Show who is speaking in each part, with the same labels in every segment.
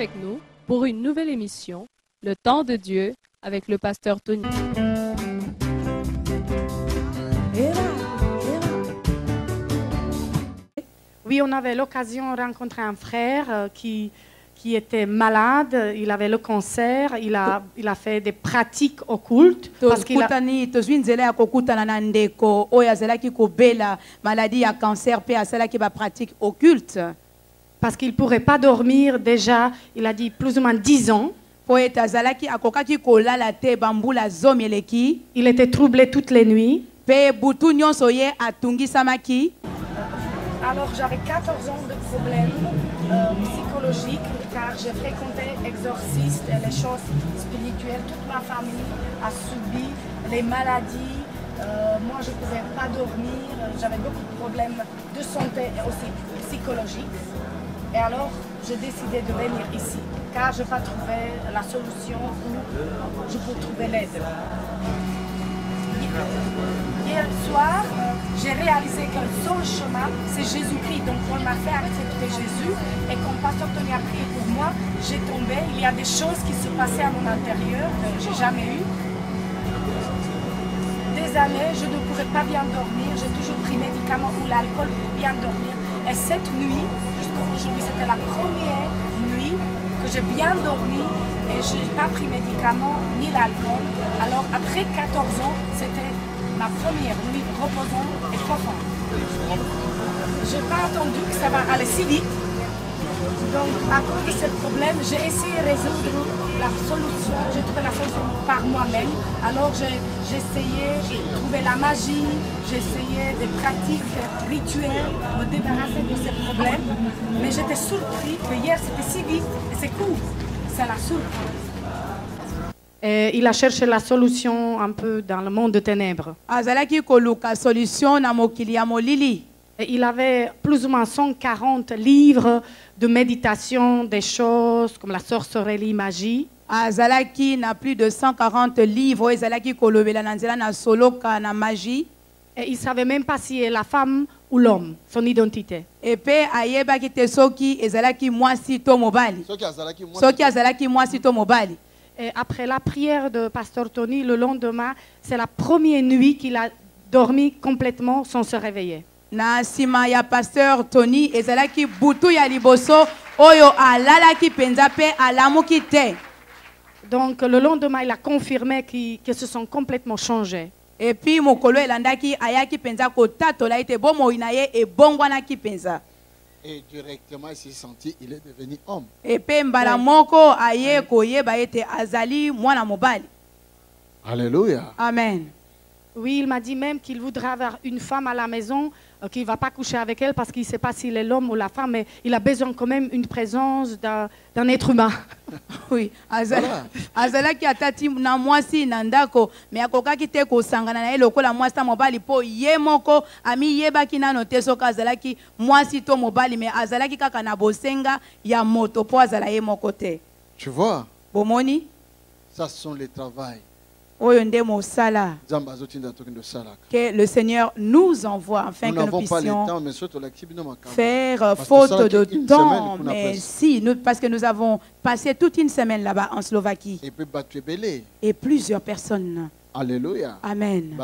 Speaker 1: avec nous pour une nouvelle émission, Le Temps de Dieu, avec le pasteur Tony.
Speaker 2: Oui, on avait l'occasion de rencontrer un frère qui était malade, il avait le cancer, il a fait des pratiques occultes. Parce qu'il ne pourrait pas dormir déjà, il a dit plus ou moins 10 ans. Il était troublé toutes les nuits. Alors j'avais 14 ans de problèmes psychologiques car j'ai fréquenté exorcistes et les choses spirituelles. Toute ma famille a subi les maladies. Moi je ne pouvais pas dormir. J'avais beaucoup de problèmes de santé et aussi psychologiques. Et alors j'ai décidé de venir ici car je n'ai pas trouvé la solution où je peux trouver l'aide. Hier soir, j'ai réalisé que le seul chemin, c'est Jésus-Christ. Donc, on m'a fait accepter Jésus. Et quand Pasteur Tony a prié pour moi, j'ai tombé. Il y a des choses qui se passaient à mon intérieur que je n'ai jamais eues. Des années, je ne pourrais pas bien dormir. J'ai toujours pris médicaments ou l'alcool pour bien dormir. Et cette nuit, jusqu'à aujourd'hui, c'était la première nuit que j'ai bien dormi. Et je n'ai pas pris médicaments ni l'alcool. Alors, après 14 ans, c'était ma première nuit reposante et profonde. Je n'ai pas attendu que ça va aller si vite. Donc, à cause de ce problème, j'ai essayé de résoudre la solution. J'ai trouvé la solution par moi-même. Alors, j'ai essayé de trouver la magie, j'ai essayé des pratiques rituelles, me débarrasser de ces problèmes. Mais j'étais surpris que hier, c'était si vite et c'est court. C'est la surprise. Et il a cherché la solution un peu dans le monde de ténèbres. Et il avait plus ou moins 140 livres de méditation, des choses comme la sorcellerie, magie.
Speaker 3: Azalaki n'a plus de 140 livres. Azalaki kolobela nanzela na soloka na magie.
Speaker 2: Et il ne savait même pas si c'est la femme ou l'homme, son identité.
Speaker 3: Et puis, ayeba ki te soki ezalaki mwasi to mobali. Soki azalaki mwasi to mobali.
Speaker 2: Et après la prière de Pasteur Tony, le lendemain, c'est la première nuit qu'il a dormi complètement sans se réveiller.
Speaker 3: Na sima ya Pasteur Tony ezalaki butu ya liboso oyo alalaki penza pe alamuki te.
Speaker 2: Donc le lendemain, il a confirmé qu'ils se sont complètement changés.
Speaker 3: Et puis mokolo elandaki ayaki penza ko tatola ite bomo inaye e bongwanaki penza.
Speaker 4: Et directement il s'est senti, il est devenu homme.
Speaker 3: Et puis mbala moko aye koyeba ete azali mwana mobali.
Speaker 4: Alléluia.
Speaker 3: Amen.
Speaker 2: Oui, il m'a dit même qu'il voudrait avoir une femme à la maison, qu'il ne va pas coucher avec elle parce qu'il ne sait pas s'il est l'homme ou la femme, mais il a besoin quand même d'une présence d'un être humain.
Speaker 3: Oui, azalaki atati na mwasi na ndako me akokaki te kosangana na ye lokola mwasi ta mobali po ye moko ami yebaki nano te soki azalaki mwasi to mobali me azalaki kaka na bosenga ya moto po azala ye moko te.
Speaker 4: Tu vois?
Speaker 3: Bomoni?
Speaker 4: Ça sont les travails
Speaker 3: que le Seigneur nous envoie afin que nous puissions faire faute de temps. Mais si, parce que nous avons passé toute une semaine là-bas en Slovaquie. Et plusieurs personnes.
Speaker 4: Alléluia.
Speaker 3: Amen.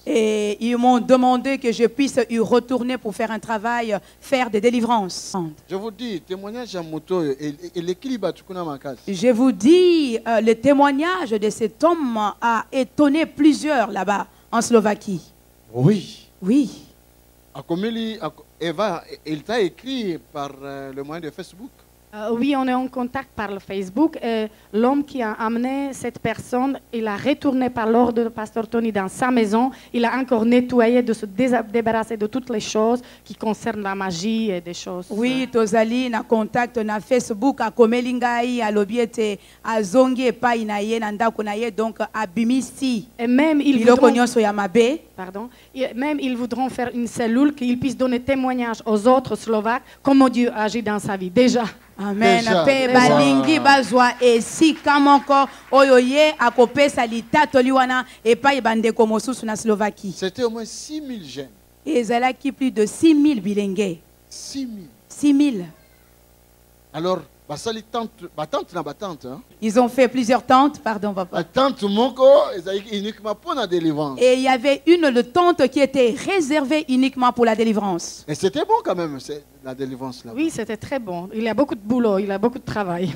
Speaker 3: Et ils m'ont demandé que je puisse y retourner pour faire un travail, faire des délivrances.
Speaker 4: Je vous dis,
Speaker 3: le témoignage de cet homme a étonné plusieurs là-bas en Slovaquie.
Speaker 4: Oui.
Speaker 3: Oui.
Speaker 4: Eva, il t'a écrit par le moyen de Facebook.
Speaker 2: Oui, on est en contact par le Facebook. L'homme qui a amené cette personne, il a retourné par l'ordre de Pasteur Tony dans sa maison. Il a encore nettoyé, de se débarrasser de toutes les choses qui concernent la magie et des choses.
Speaker 3: Oui, tozali na contact na Facebook a komelingai a lobiete a zongi pa inaye na ndako na ye donc abimisi.
Speaker 2: Et même ils voudront faire une cellule qu'ils puissent donner témoignage aux autres Slovaques comment Dieu agit dans sa vie déjà.
Speaker 3: Amen. Pe balingi bazwa esika moko oyo ye akopesa litato liwana epai bandeko mosusu na Slovaquie.
Speaker 4: C'était au moins 6000 jeunes.
Speaker 3: Ezalaki plus de 6000 bilenge.
Speaker 4: 6000.
Speaker 3: 6 000.
Speaker 4: Alors, basali tente, batante na batante, hein.
Speaker 3: Ils ont fait plusieurs tentes, pardon papa.
Speaker 4: La tente moko, uniquement pour la délivrance.
Speaker 3: Et il y avait une de tente qui était réservée uniquement pour la délivrance.
Speaker 4: Et c'était bon quand même, la délivrance là.
Speaker 5: Oui, c'était très bon. Il a beaucoup de boulot, il a beaucoup de travail.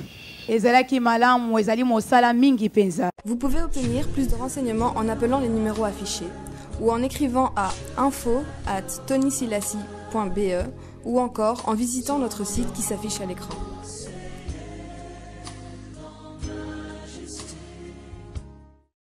Speaker 6: Vous pouvez obtenir plus de renseignements en appelant les numéros affichés ou en écrivant à info@tonysilassi.be ou encore en visitant notre site qui s'affiche à l'écran.